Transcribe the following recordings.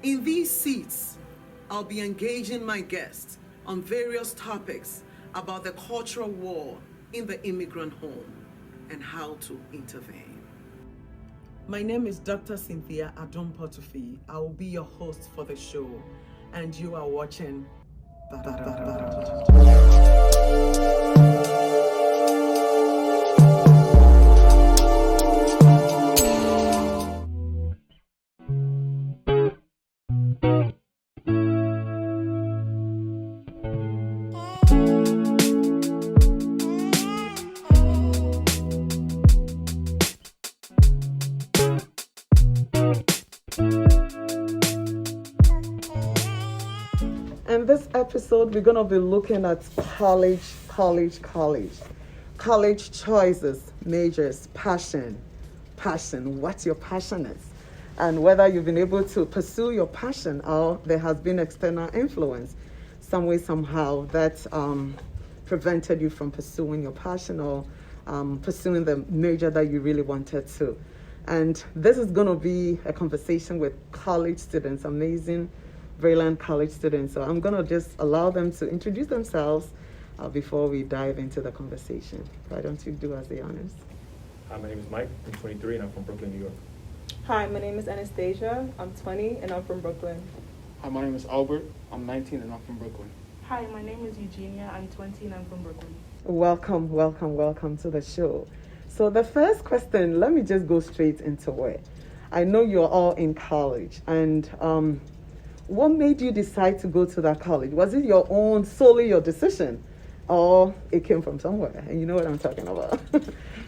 In these seats, I'll be engaging my guests on various topics about the cultural war in the immigrant home and how to intervene. My name is Dr. Cynthia Adom-Potufi. I will be your host for the show, and you are watching Battleground Show. In this episode, we're going to be looking at college choices, majors, passion, what your passion is, and whether you've been able to pursue your passion or there has been external influence, some way, somehow, that prevented you from pursuing your passion or pursuing the major that you really wanted to. And this is going to be a conversation with college students, amazing, brilliant college students. So I'm going to just allow them to introduce themselves before we dive into the conversation. Why don't you do us the honors? Hi, my name is Mike. I'm 23 and I'm from Brooklyn, New York. Hi, my name is Anastasia. I'm 20 and I'm from Brooklyn. Hi, my name is Albert. I'm 19 and I'm from Brooklyn. Hi, my name is Eugenia. I'm 20 and I'm from Brooklyn. Welcome to the show. So the first question, let me just go straight into it. I know you're all in college, and what made you decide to go to that college? Was it your own, solely your decision, or it came from somewhere? And you know what I'm talking about.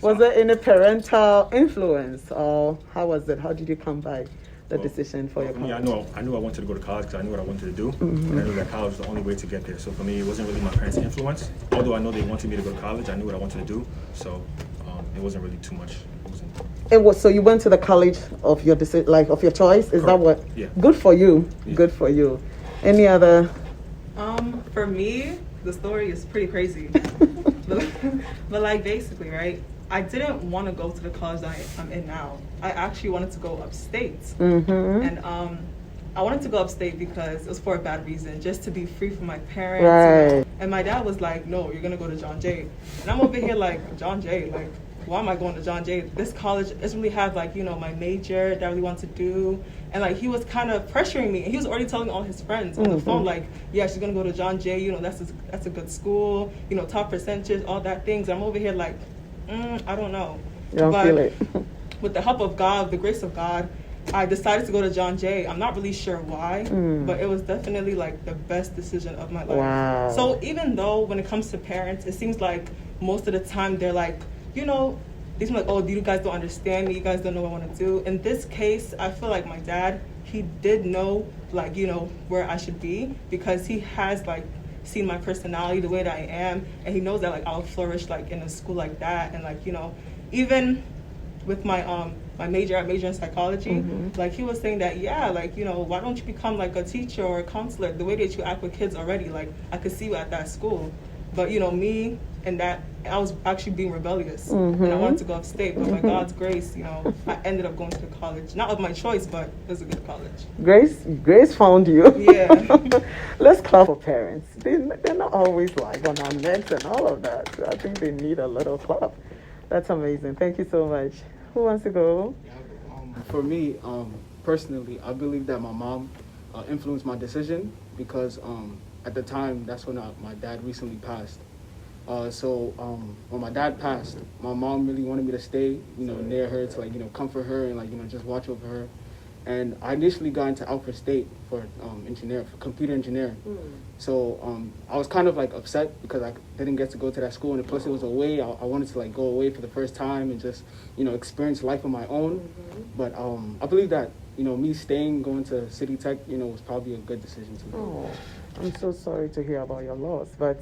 Was there any parental influence, or how was it? How did you come by the decision for your college? I knew I wanted to go to college because I knew what I wanted to do, and I knew that college was the only way to get there. So for me, it wasn't really my parents' influence. Although I know they wanted me to go to college, I knew what I wanted to do. So it wasn't really too much. It was, so you went to the college of your of your choice. Is Correct. That what? Yeah. Good for you. Yeah. Good for you. Any other? For me, the story is pretty crazy. but like basically, right? I didn't want to go to the college that I'm in now. I actually wanted to go upstate. And I wanted to go upstate because it was for a bad reason, just to be free from my parents. Right. You know? And my dad was like, no, you're going to go to John Jay. And I'm over here like, John Jay, like, why am I going to John Jay? This college doesn't really have like, you know, my major that I really want to do. And like, he was kind of pressuring me. And he was already telling all his friends on the phone, like, yeah, she's going to go to John Jay. You know, that's a good school, you know, top percentages, all that things. I'm over here like, I don't know. You don't feel it. With the help of God, the grace of God, I decided to go to John Jay. I'm not really sure why, but it was definitely like the best decision of my life. Wow. So even though when it comes to parents, it seems like most of the time they're like, you know, they seem like, oh, you guys don't understand me. You guys don't know what I want to do. In this case, I feel like my dad, he did know, like, you know, where I should be because he has like seen my personality, the way that I am, and he knows that like I'll flourish like in a school like that. And like, you know, even with my my major, I major in psychology, like he was saying that, yeah, like, you know, why don't you become like a teacher or a counselor? The way that you act with kids already, like I could see you at that school. But you know, me and that, I was actually being rebellious, and I wanted to go upstate. But by God's grace, you know, I ended up going to the college, not of my choice, but it was a good college. Grace found you. Yeah. Let's clap for parents. They're not always like on our necks and all of that. So I think they need a little clap. That's amazing. Thank you so much. Who wants to go? For me, personally, I believe that my mom influenced my decision because at the time, that's when my dad recently passed. So when my dad passed, my mom really wanted me to stay, you know, near her to like, you know, comfort her and like, you know, just watch over her. And I initially got into Alfred State for computer engineering. So I was kind of like upset because I didn't get to go to that school, and plus it was away. I wanted to like go away for the first time and just, you know, experience life on my own. But I believe that, you know, me going to City Tech, you know, was probably a good decision to me. Oh, I'm so sorry to hear about your loss, but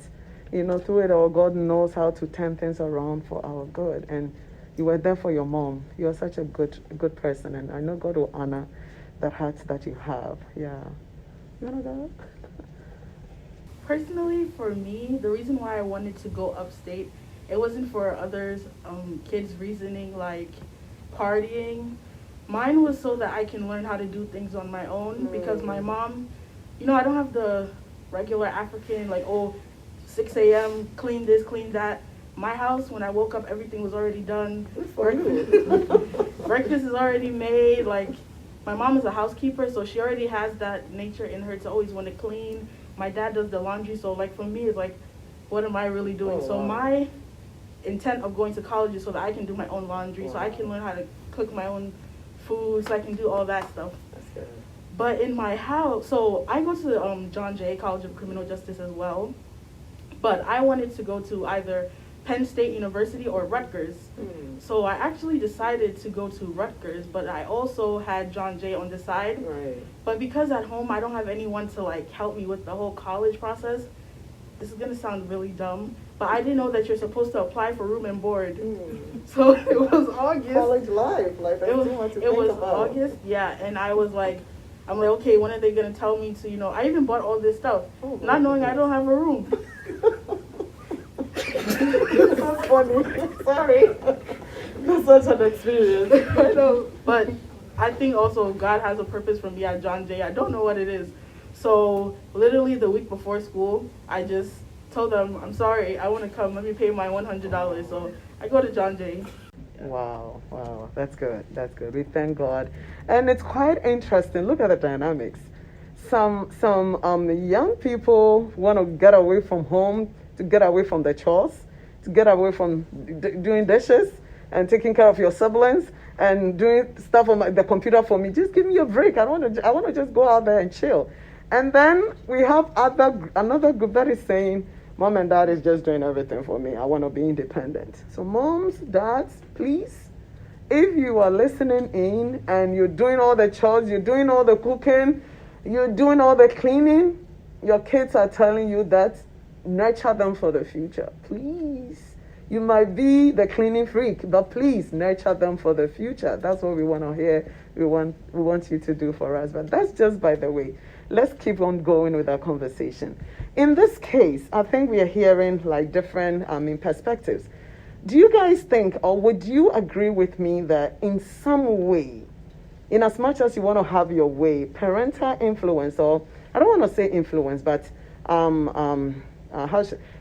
you know, through it all, God knows how to turn things around for our good. And you were there for your mom. You're such a good person, and I know God will honor that heart that you have. Yeah. You wanna go? Personally, for me, the reason why I wanted to go upstate, it wasn't for others, kids' reasoning like partying. Mine was so that I can learn how to do things on my own because my mom, I don't have the regular African, like, 6 a.m., clean this, clean that. My house, when I woke up, everything was already done. Breakfast is already made. Like, my mom is a housekeeper, so she already has that nature in her to always want to clean. My dad does the laundry, so, like, for me, it's like, what am I really doing? So my intent of going to college is so that I can do my own laundry, so I can learn how to cook my own food, so I can do all that stuff. That's good. But in my house, so I go to John Jay College of Criminal Justice as well, but I wanted to go to either Penn State University or Rutgers. So I actually decided to go to Rutgers, but I also had John Jay on the side. Right. But because at home I don't have anyone to like help me with the whole college process, this is gonna sound really dumb, but I didn't know that you're supposed to apply for room and board. So it was August. College life, like that's It was, too much to it think was about. August, yeah, and I'm like, okay, when are they gonna tell me to, I even bought all this stuff, not knowing I don't have a room. That's funny. Sorry. That's such an experience. I know, but I think also God has a purpose for me at John Jay. I don't know what it is. So literally the week before school, I just told them, I'm sorry, I want to come. Let me pay my $100. So I go to John Jay. Wow, that's good. That's good. We thank God, and it's quite interesting. Look at the dynamics. Some young people want to get away from home, to get away from the chores, to get away from doing dishes and taking care of your siblings and doing stuff on the computer for me. Just give me a break. I want to just go out there and chill. And then we have another group that is saying, Mom and Dad is just doing everything for me. I want to be independent. So moms, dads, please, if you are listening in and you're doing all the chores, you're doing all the cooking, you're doing all the cleaning, your kids are telling you that, nurture them for the future. Please. You might be the cleaning freak, but please nurture them for the future. That's what we want to hear. We want you to do for us. But that's just by the way. Let's keep on going with our conversation. In this case, I think we are hearing like different perspectives. Do you guys think, or would you agree with me that in some way, in as much as you want to have your way, parental influence, or I don't want to say influence, but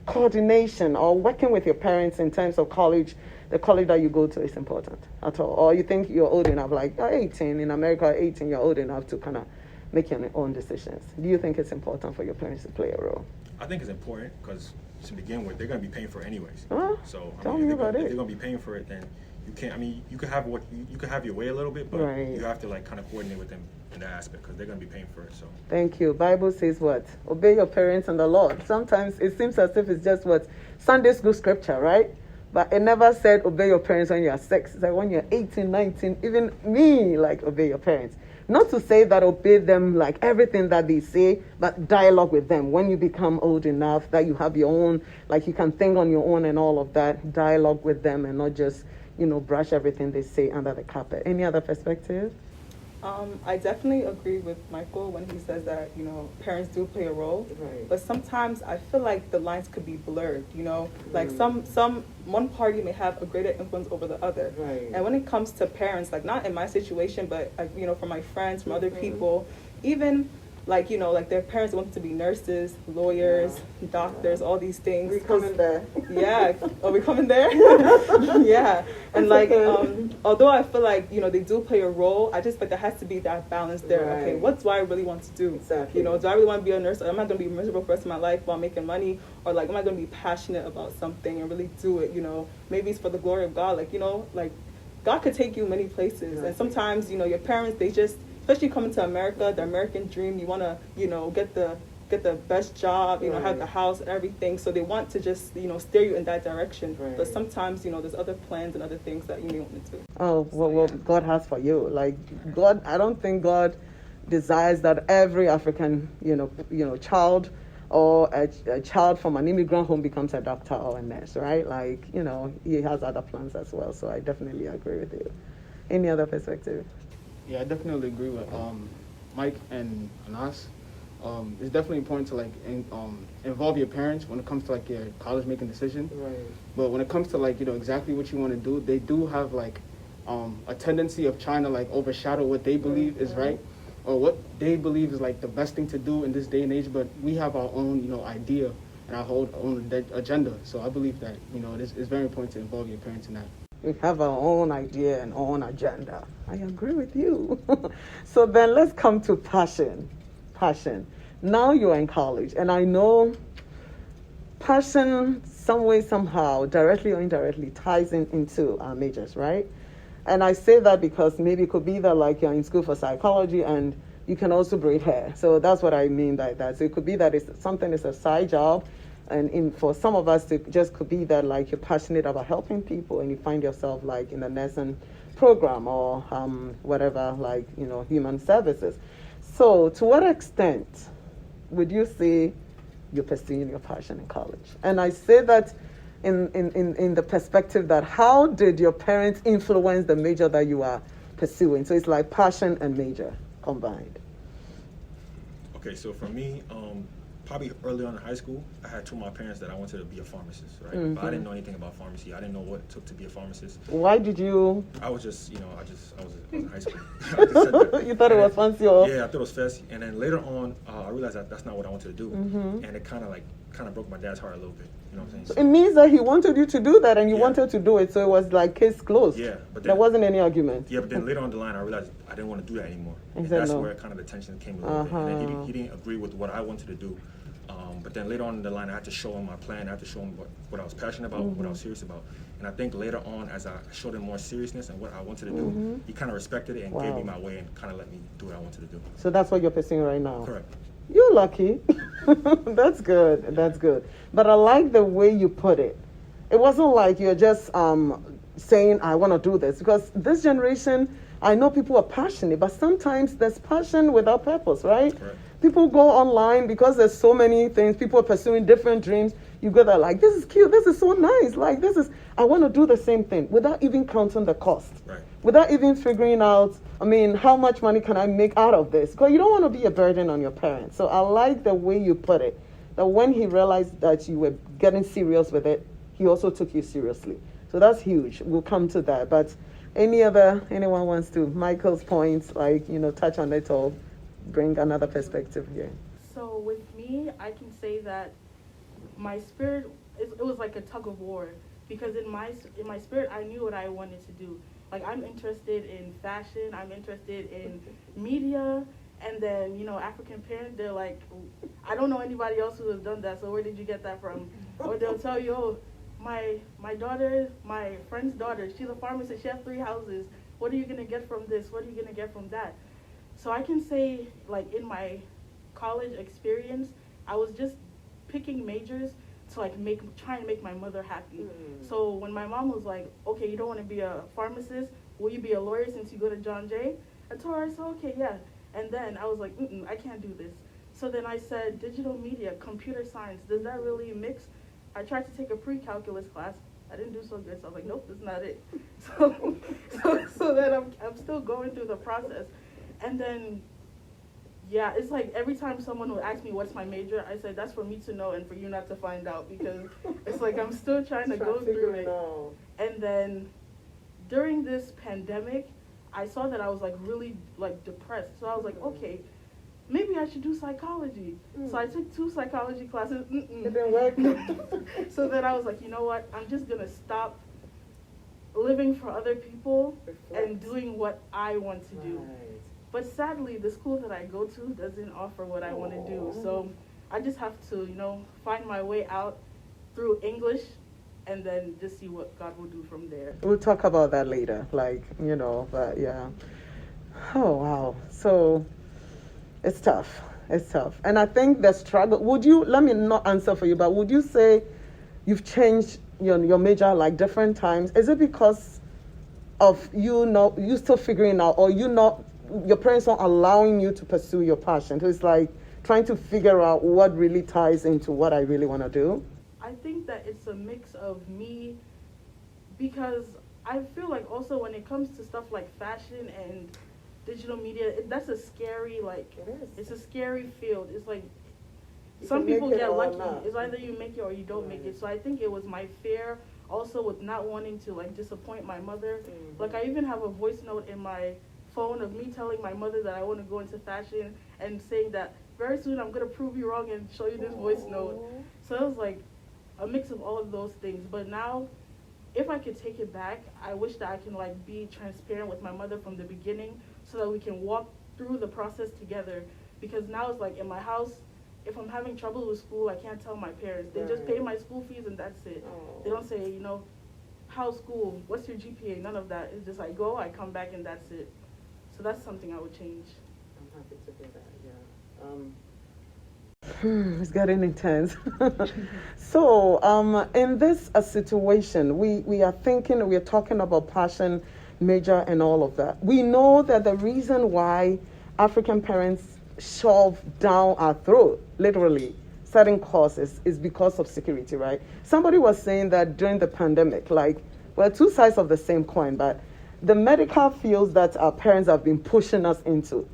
coordination or working with your parents in terms of college, the college that you go to is important at all? Or you think you're old enough, like you're 18, in America, 18, you're old enough to kind of make your own decisions. Do you think it's important for your parents to play a role? I think it's important because to begin with, they're going to be paying for it anyways. So tell me about it. If they're going to be paying for it, then you can't. I mean, you could have you could have your way a little bit, but you have to like kind of coordinate with them in that aspect because they're going to be paying for it. So thank you. Bible says what? Obey your parents and the Lord. Sometimes it seems as if it's just what Sunday school scripture, right? But it never said obey your parents when you're 6. It's like when you're 18, 19, even me, like obey your parents. Not to say that obey them like everything that they say, but dialogue with them. When you become old enough that you have your own, like you can think on your own and all of that, dialogue with them and not just, brush everything they say under the carpet. Any other perspective? I definitely agree with Michael when he says that, parents do play a role. Right. But sometimes I feel like the lines could be blurred, like one party may have a greater influence over the other. Right. And when it comes to parents, like not in my situation, but, from my friends, from other people, even like, like their parents want them to be nurses, lawyers, doctors, all these things. We're coming there. Yeah. Are we coming there? Yeah. And like, although I feel like, they do play a role, I just feel like there has to be that balance there. Right. Okay, what do I really want to do? Exactly. Do I really want to be a nurse? Or am I going to be miserable for the rest of my life while making money? Or like, am I going to be passionate about something and really do it? Maybe it's for the glory of God. Like, like God could take you many places. Right. And sometimes, your parents, they just, especially coming to America, the American dream, you want to, get the best job, have the house and everything. So they want to just, steer you in that direction. Right. But sometimes, there's other plans and other things that you may want to do. Oh, what God has for you. Like God, I don't think God desires that every African, child or a child from an immigrant home becomes a doctor or a nurse, right? Like, he has other plans as well. So I definitely agree with you. Any other perspective? Yeah, I definitely agree with Mike and us. It's definitely important to involve your parents when it comes to like your college making decision. Right. But when it comes to like exactly what you want to do, they do have a tendency of trying to like overshadow what they believe is right, or what they believe is like the best thing to do in this day and age. But we have our own, idea and our whole own agenda. So I believe that, it's very important to involve your parents in that. We have our own idea and own agenda. I agree with you. So then let's come to passion. Passion. Now you're in college, and I know passion, some way, somehow, directly or indirectly, ties into our majors, right? And I say that because maybe it could be that like you're in school for psychology and you can also braid hair. So that's what I mean by that. So it could be that it's a side job. And for some of us, it just could be that like you're passionate about helping people and you find yourself like in the nursing program or whatever, like, human services. So to what extent would you say you're pursuing your passion in college? And I say that in the perspective that how did your parents influence the major that you are pursuing? So it's like passion and major combined. Okay, so for me, probably early on in high school, I had told my parents that I wanted to be a pharmacist, right? Mm-hmm. But I didn't know anything about pharmacy. I didn't know what it took to be a pharmacist. Why did you? I was just, I was in high school. I just said that. You thought it was fancy, or? Yeah, I thought it was fancy. And then later on, I realized that that's not what I wanted to do. Mm-hmm. And it kind of broke my dad's heart a little bit. You know what I'm So saying? it means that he wanted you to do that and you Yeah. wanted to do it. So it was like case closed. Yeah, but there then, wasn't any argument. yeah, but then later on the line, I realized I didn't want to do that anymore. He And said that's no. where kind of the tension came a little bit. And then Uh-huh. he didn't agree with what I wanted to do. But then later on in the line, I had to show him my plan. I had to show him what I was passionate about, what I was serious about. And I think later on, as I showed him more seriousness and what I wanted to do, he kind of respected it and gave me Wow. my way and kind of let me do what I wanted to do. So that's what you're pursuing right now. Correct. You're lucky. That's good. That's good. But I like the way you put it. It wasn't like you're just saying, I want to do this. Because this generation, I know people are passionate, but sometimes there's passion without purpose, right? Correct. People go online because there's so many things. People are pursuing different dreams. You go there like, this is cute. This is so nice. Like, I want to do the same thing without even counting the cost. Right. Without even figuring out, how much money can I make out of this? Because you don't want to be a burden on your parents. So I like the way you put it, that when he realized that you were getting serious with it, he also took you seriously. So that's huge. We'll come to that. But anyone wants to, Michael's points, touch on it or bring another perspective here. So with me, I can say that my spirit, it was like a tug of war, because in my spirit, I knew what I wanted to do. Like, I'm interested in fashion, I'm interested in media, and then, African parents, they're like, I don't know anybody else who has done that, so where did you get that from? Or they'll tell you, oh, my daughter, my friend's daughter, she's a pharmacist, she has 3 houses. What are you going to get from this? What are you going to get from that? So I can say, like, in my college experience, I was just picking majors to, like, try and make my mother happy. So when my mom was like, okay, you don't want to be a pharmacist, will you be a lawyer since you go to John Jay? I told her, I said, okay, yeah. And then I was like, I can't do this. So then I said, digital media, computer science, does that really mix? I tried to take a pre-calculus class. I didn't do so good, so I was like, nope, that's not it. So then I'm still going through the process. And then, yeah, it's like every time someone would ask me what's my major, I said, that's for me to know and for you not to find out, because it's like I'm still trying to go through it. And then during this pandemic, I saw that I was like really like depressed. So I was like, okay, maybe I should do psychology. So I took 2 psychology classes. It didn't work. So then I was like, you know what? I'm just going to stop living for other people and doing what I want to do. But sadly, the school that I go to doesn't offer what I want to do. So I just have to, find my way out through English and then just see what God will do from there. We'll talk about that later, but yeah. Oh, wow. So it's tough. It's tough. And I think the struggle, let me not answer for you, but would you say you've changed your major like different times? Is it because of you still figuring out, or your parents aren't allowing you to pursue your passion? So it's like trying to figure out what really ties into what I really want to do? I think that it's a mix of me, because I feel like also when it comes to stuff like fashion and digital media, that's a scary, it's a scary field. It's like some make people it get or lucky. not. It's either you make it or you don't make it. So I think it was my fear also with not wanting to like disappoint my mother. Like I even have a voice note in my phone of me telling my mother that I want to go into fashion and saying that very soon I'm gonna prove you wrong and show you this voice note. So it was like a mix of all of those things. But now, if I could take it back, I wish that I can like be transparent with my mother from the beginning so that we can walk through the process together. Because now it's like in my house, if I'm having trouble with school, I can't tell my parents. They just pay my school fees and that's it. They don't say, you know, how's school? What's your GPA? None of that. It's just I go, I come back, and that's it. So that's something I would change. I'm happy to hear that, yeah. It's getting intense. So, in this situation, we are thinking, we are talking about passion, major, and all of that. We know that the reason why African parents shove down our throat, literally, certain courses is because of security, right? Somebody was saying that during the pandemic, like, well, two sides of the same coin, but the medical fields that our parents have been pushing us into.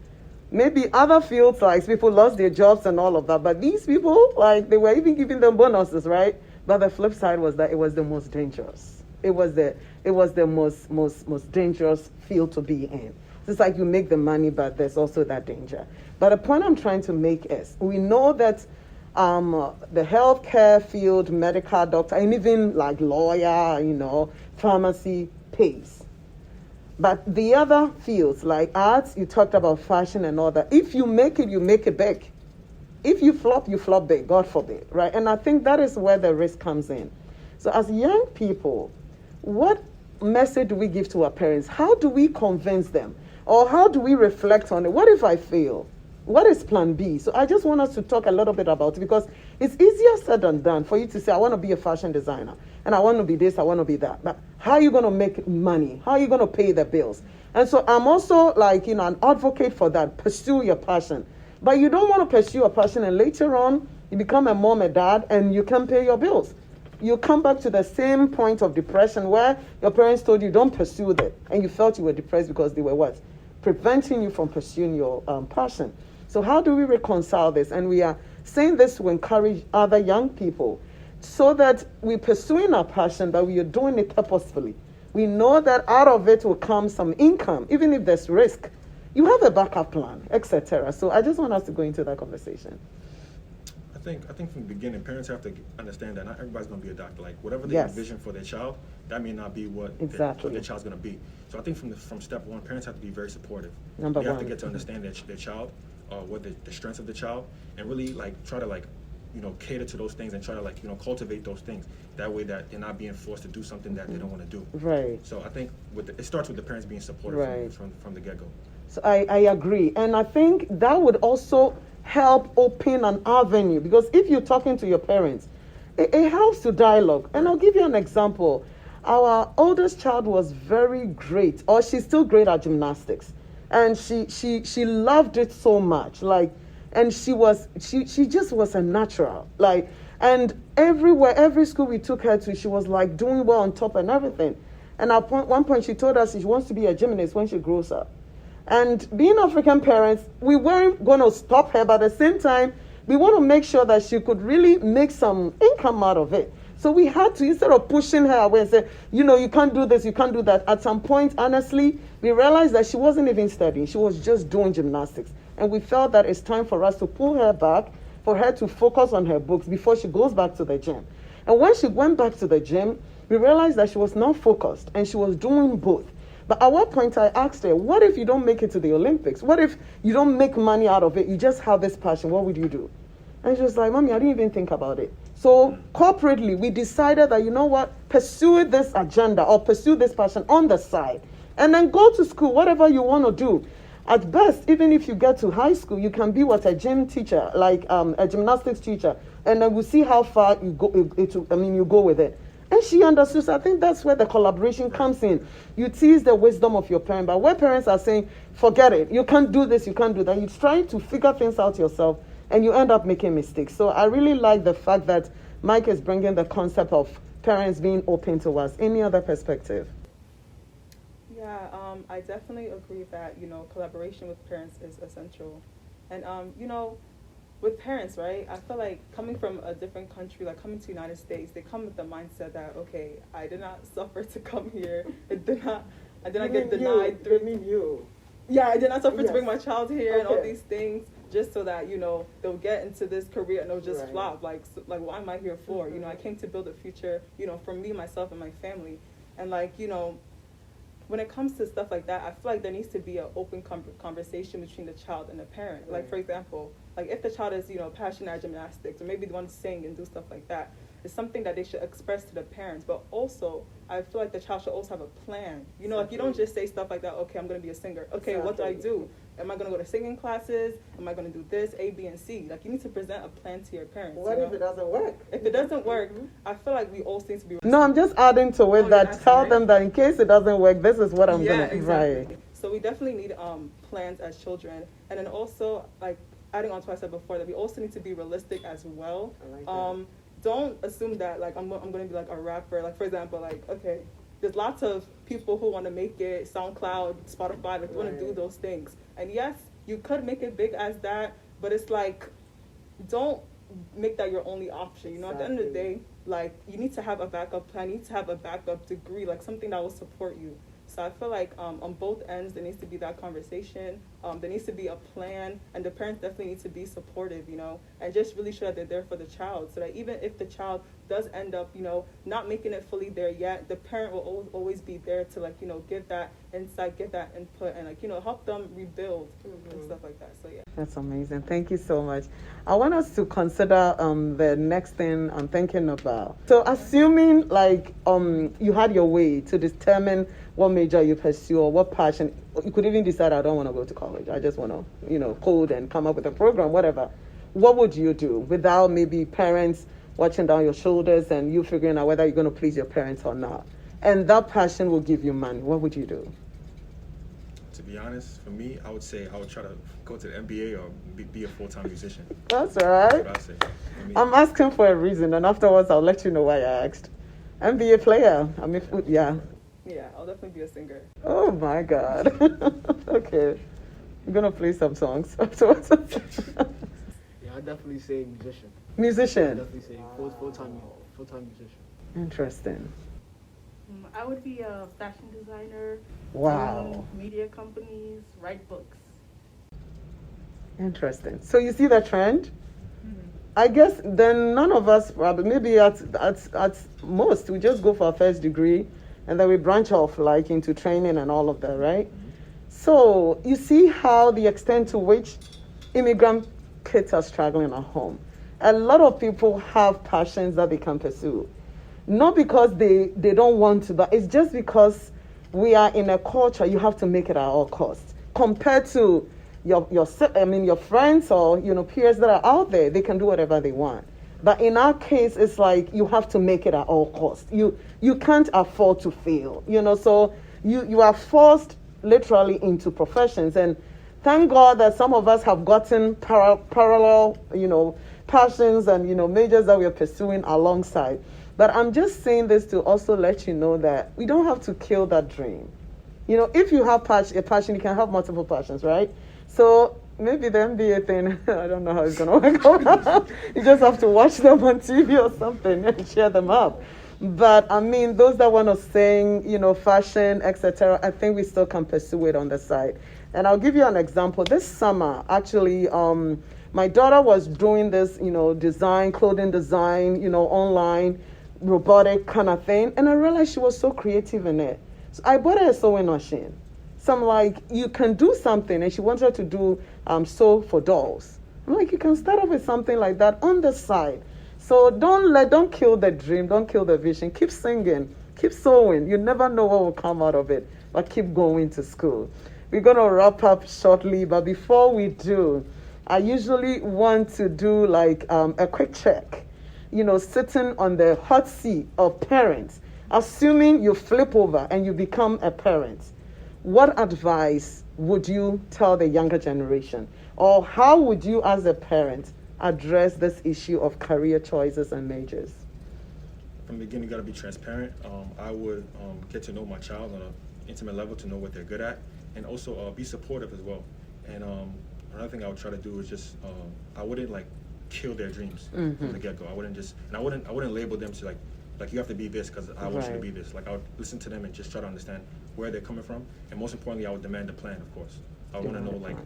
Maybe other fields, like people lost their jobs and all of that, but these people, like, they were even giving them bonuses, right? But the flip side was that it was the most dangerous. It was the most dangerous field to be in. It's like you make the money, but there's also that danger. But the point I'm trying to make is, we know that the healthcare field, medical doctor, and even like lawyer, you know, pharmacy pays. But the other fields, like arts, you talked about fashion and all that. If you make it, you make it big. If you flop big, God forbid, right? And I think that is where the risk comes in. So as young people, what message do we give to our parents? How do we convince them? Or how do we reflect on it? What if I fail? What is plan B? So I just want us to talk a little bit about it, because it's easier said than done for you to say, I want to be a fashion designer and I want to be this, I want to be that. But how are you going to make money? How are you going to pay the bills? And so I'm also like, you know, an advocate for that. Pursue your passion. But you don't want to pursue your passion and later on you become a mom, a dad, and you can't pay your bills. You come back to the same point of depression where your parents told you don't pursue that, and you felt you were depressed because they were what? Preventing you from pursuing your passion. So how do we reconcile this? And we are saying this to encourage other young people so that we're pursuing our passion, but we are doing it purposefully. We know that out of it will come some income, even if there's risk. You have a backup plan, etc. So I just want us to go into that conversation. I think from the beginning, parents have to understand that not everybody's going to be a doctor. Like whatever they Yes. envision for their child, that may not be what Exactly. their child's going to be. So I think from step one, parents have to be very supportive. Number they have one. to get to understand their child, what the strengths of the child, and really like try to like, you know, cater to those things and try to like, you know, cultivate those things. That way that they're not being forced to do something that they don't want to do. Right. So I think it starts with the parents being supportive Right. from the get-go. So I agree. And I think that would also help open an avenue, because if you're talking to your parents, it helps to dialogue. And I'll give you an example. Our oldest child was very great, or she's still great at gymnastics. And she loved it so much. Like, and she just was a natural. Like, and everywhere, every school we took her to, she was like doing well on top and everything. And at one point she told us she wants to be a gymnast when she grows up. And being African parents, we weren't going to stop her, but at the same time, we want to make sure that she could really make some income out of it. So we had to, instead of pushing her away and say, you know, you can't do this, you can't do that. At some point, honestly, we realized that she wasn't even studying. She was just doing gymnastics. And we felt that it's time for us to pull her back, for her to focus on her books before she goes back to the gym. And when she went back to the gym, we realized that she was not focused and she was doing both. But at one point I asked her, what if you don't make it to the Olympics? What if you don't make money out of it? You just have this passion. What would you do? And she was like, Mommy, I didn't even think about it. So corporately, we decided that, you know what, pursue this agenda or pursue this passion on the side. And then go to school, whatever you want to do. At best, even if you get to high school, you can be a gym teacher, like a gymnastics teacher. And then we'll see how far you go, you go with it. And she understood. So I think that's where the collaboration comes in. You tease the wisdom of your parent, but where parents are saying, forget it, you can't do this, you can't do that. You're trying to figure things out yourself, and you end up making mistakes. So I really like the fact that Mike is bringing the concept of parents being open to us. Any other perspective? Yeah, I definitely agree that, you know, collaboration with parents is essential. And, you know, with parents, right? I feel like coming from a different country, like coming to the United States, they come with the mindset that, okay, I did not suffer to come here. I did not get denied They mean you. Yeah, I did not suffer to Yes. bring my child here and all Okay. these things just so that, they'll get into this career and they'll just Right. flop. Like, what am I here for? I came to build a future, for me, myself, and my family. And when it comes to stuff like that, I feel like there needs to be an open conversation between the child and the parent. Right. Like, for example, like if the child is, passionate at gymnastics or maybe the one to sing and do stuff like that, it's something that they should express to the parents. But also, I feel like the child should also have a plan. Like you don't just say stuff like that, okay, I'm going to be a singer. Okay, what do I do? Am I going to go to singing classes? Am I going to do this, A, B, and C? Like, you need to present a plan to your parents. What if it doesn't work? If it doesn't work, I feel like we all seem to be... No, I'm just adding to it that tell them that in case it doesn't work, this is what I'm going to exactly. Right. So we definitely need plans as children. And then also, like, adding on to what I said before, that we also need to be realistic as well. I like that. Don't assume that, like, I'm going to be, like, a rapper. Like, for example, like, okay, there's lots of people who want to make it SoundCloud, Spotify, like, want to do those things. And yes, you could make it big as that, but it's like, don't make that your only option. At the end of the day, like, you need to have a backup plan. You need to have a backup degree, like something that will support you. So I feel like on both ends, there needs to be that conversation. There needs to be a plan, and the parents definitely need to be supportive, and just really show that they're there for the child, so that even if the child does end up, not making it fully there yet, the parent will always be there to, like, give that insight, give that input, and, like, help them rebuild and stuff like that. So yeah. That's amazing. Thank you so much. I want us to consider the next thing I'm thinking about. So assuming like you had your way to determine what major you pursue or what passion, you could even decide I don't want to go to college. I just want to, code and come up with a program, whatever. What would you do without maybe parents watching down your shoulders and you figuring out whether you're going to please your parents or not? And that passion will give you money. What would you do? To be honest, for me, I would say I would try to go to the NBA or be a full-time musician. That's all right. That's what I say. For me. I'm asking for a reason, and afterwards I'll let you know why I asked. NBA player. I mean, yeah. Yeah, I'll definitely be a singer. Oh my God. Okay. I'm going to play some songs afterwards. Yeah, I'd definitely say musician. Musician. I'd definitely say full-time musician. Interesting. I would be a fashion designer. Wow. Media companies, write books. Interesting. So you see the trend? I guess then none of us, probably, maybe at most, we just go for a first degree and then we branch off like into training and all of that, right? So you see how the extent to which immigrant kids are struggling at home. A lot of people have passions that they can pursue. Not because they don't want to, but it's just because we are in a culture, you have to make it at all costs. Compared to your friends or peers that are out there, they can do whatever they want. But in our case, it's like you have to make it at all costs. You can't afford to fail. So you are forced literally into professions. And thank God that some of us have gotten parallel, passions and majors that we are pursuing alongside. But I'm just saying this to also let you know that we don't have to kill that dream. If you have a passion, you can have multiple passions, right? So maybe the NBA thing, I don't know how it's going to work out. You just have to watch them on TV or something and share them up. But I mean, those that want to sing, fashion, etc., I think we still can pursue it on the side. And I'll give you an example. This summer, actually, my daughter was doing this, clothing design, online, robotic kind of thing. And I realized she was so creative in it. So I bought her a sewing machine. So I'm like, you can do something. And she wanted to do sew for dolls. I'm like, you can start off with something like that on the side. So don't kill the dream, don't kill the vision. Keep singing, keep sewing. You never know what will come out of it, but keep going to school. We're going to wrap up shortly, but before we do, I usually want to do like a quick check. Sitting on the hot seat of parents, assuming you flip over and you become a parent, what advice would you tell the younger generation? Or how would you as a parent address this issue of career choices and majors? From the beginning, you got to be transparent. I would get to know my child on an intimate level to know what they're good at, and also be supportive as well. And another thing I would try to do is just I wouldn't like kill their dreams Mm-hmm. from the get-go. I wouldn't label them to like you have to be this because I want you to Right. be this. Like I would listen to them and just try to understand where they're coming from, and most importantly, I would demand a plan. Of course, I want to know like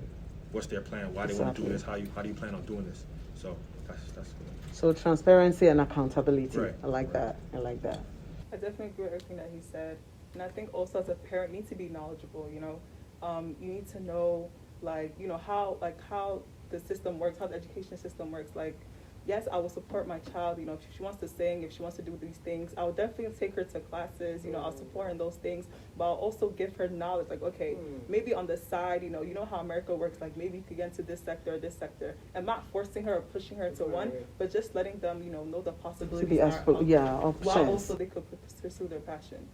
what's their plan, why they want to do Exactly. this, how do you plan on doing this. So that's good. So transparency and accountability. Right. I like that. I like that. I definitely agree with everything that he said. And I think also as a parent, you need to be knowledgeable, you know. You need to know, like, you know, how the system works, how the education system works. Like, yes, I will support my child, you know, if she wants to sing, if she wants to do these things, I will definitely take her to classes, you know, I'll support her in those things, but I'll also give her knowledge, like, okay, maybe on the side, you know how America works, like, maybe you could get into this sector or this sector, and not forcing her or pushing her to one, but just letting them, you know the possibilities To be are out there, while options. also they could pursue their passion.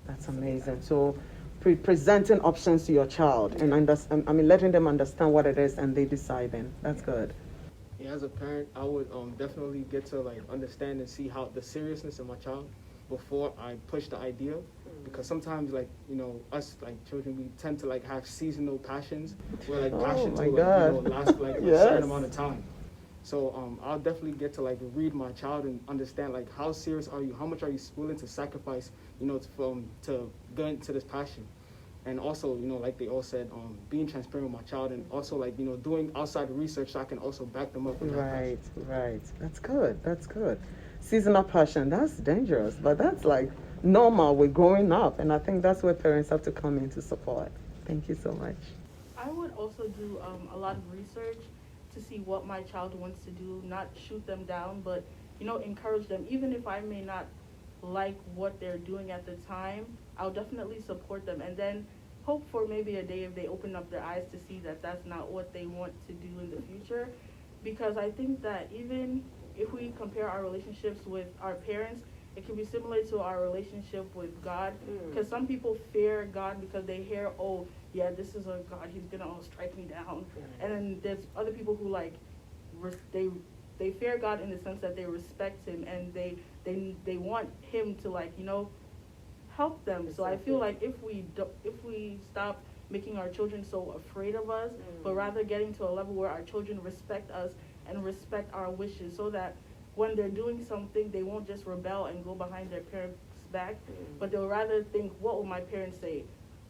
That's amazing. So presenting options to your child and letting them understand what it is and they deciding. That's good. Yeah, as a parent, I would definitely get to like understand and see how the seriousness of my child before I push the idea, because sometimes like us like children, we tend to like have seasonal passions where like passions will last like Yes. a certain amount of time. So I'll definitely get to like read my child and understand like how serious are you, how much are you willing to sacrifice, to go into this passion. And also, like they all said, being transparent with my child, and also like, doing outside research so I can also back them up with that passion. Right. That's good. That's good. Seasonal passion, that's dangerous, but that's like normal with growing up. And I think that's where parents have to come in to support. Thank you so much. I would also do a lot of research to see what my child wants to do, not shoot them down, but, encourage them. Even if I may not like what they're doing at the time, I'll definitely support them. And then hope for maybe a day if they open up their eyes to see that that's not what they want to do in the future. Because I think that even if we compare our relationships with our parents, it can be similar to our relationship with God. Because some people fear God because they hear, oh, yeah, this is a God, he's going to strike me down. And then there's other people who like, they fear God in the sense that they respect him and they want him to like, help them. So I feel like if we stop making our children so afraid of us, but rather getting to a level where our children respect us and respect our wishes, so that when they're doing something, they won't just rebel and go behind their parents' back, but they'll rather think, what will my parents say?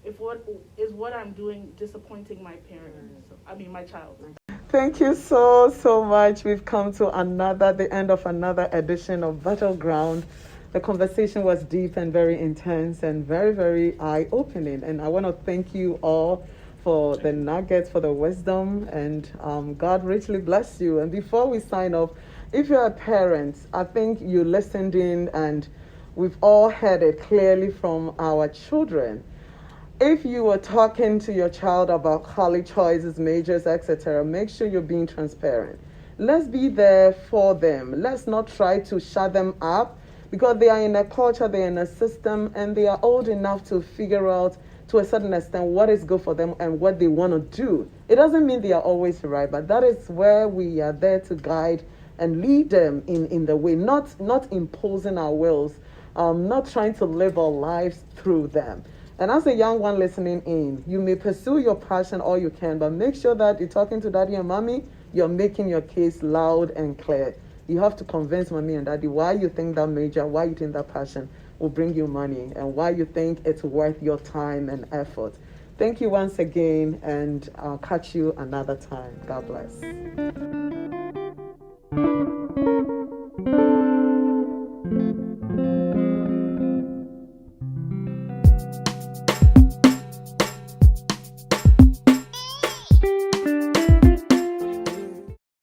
If what I'm doing disappointing my parents, my child. Thank you so much. We've come to the end of another edition of Battleground. The conversation was deep and very intense and very, very eye-opening. And I want to thank you all for the nuggets, for the wisdom, and God richly bless you. And before we sign off, if you're a parent, I think you listened in and we've all heard it clearly from our children. If you were talking to your child about college choices, majors, etc., make sure you're being transparent. Let's be there for them. Let's not try to shut them up, because they are in a culture, they're in a system, and they are old enough to figure out to a certain extent what is good for them and what they want to do. It doesn't mean they are always right, but that is where we are there to guide and lead them in the way, not imposing our wills, not trying to live our lives through them. And as a young one listening in, you may pursue your passion all you can, but make sure that you're talking to daddy and mommy, you're making your case loud and clear. You have to convince mommy and daddy why you think that major, why you think that passion will bring you money, and why you think it's worth your time and effort. Thank you once again, and I'll catch you another time. God bless.